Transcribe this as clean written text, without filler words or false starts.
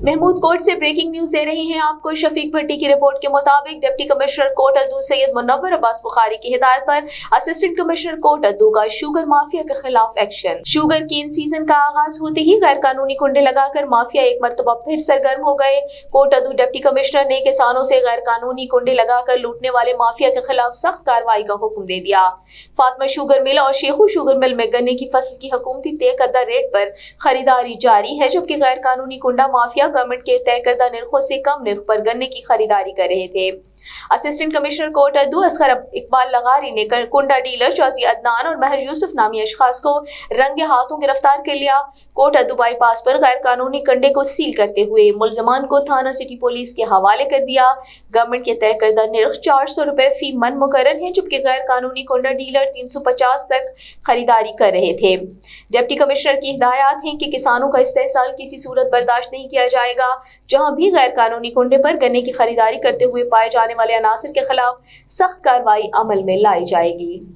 Mahmood court से breaking news दे रहे हैं आपको। शफीक भट्टी की रिपोर्ट के मुताबिक डिप्टी कमिश्नर कोर्ट अद्दू सैयद मुनव्वर अब्बास बुखारी की हिदायत पर असिस्टेंट कमिश्नर कोर्ट अद्दू का शुगर माफिया के खिलाफ एक्शन। शुगर केन सीजन का आगाज होते ही गैर कानूनी कुंडे लगाकर माफिया एक मरतबा फिर सरगर्म हो गए। कोर्ट अद्दू डिप्टी कमिश्नर ने किसानों से गैर कानूनी कुंडे लगाकर लूटने वाले माफिया के खिलाफ सख्त कार्रवाई का हुक्म दे दिया। फातिमा शुगर मिल और शेखू शुगर मिल में गन्ने की फसल की हुकूमती तय करदा रेट पर खरीदारी जारी है, जबकि गैर कानूनी कुंडा माफिया गवर्नमेंट के तय करदा निर्खों से कम निर्ख पर गन्ने की खरीदारी कर रहे थे। असिस्टेंट कमिश्नर कोर्ट अद्दू असगर इकबाल लगारी ने कुंडा डीलर चौधरी अदनान और महर यूसुफ नामी अशखास को रंगे हाथों गिरफ्तार कर लिया। कोर्ट अद्दू बाईपास पर गैर कानूनी कंडे को सील करते हुए मुलजमान को थाना सिटी पुलिस के हवाले कर दिया। गवर्नमेंट के तय करदा निर्ख 400 रुपए फी मन मुकर्रर है, जबकि गैर कानूनी कुंडा डीलर 350 तक खरीदारी कर रहे थे। डिप्टी कमिश्नर की हिदायत है कि किसानों का इस्तेहसाल किसी सूरत बर्दाश्त नहीं किया जाएगा। जहां भी गैर कानूनी कुंडे पर गन्ने की खरीदारी करते हुए पाए जाने वाले अनासर के खिलाफ सख्त कार्रवाई अमल में लाई जाएगी।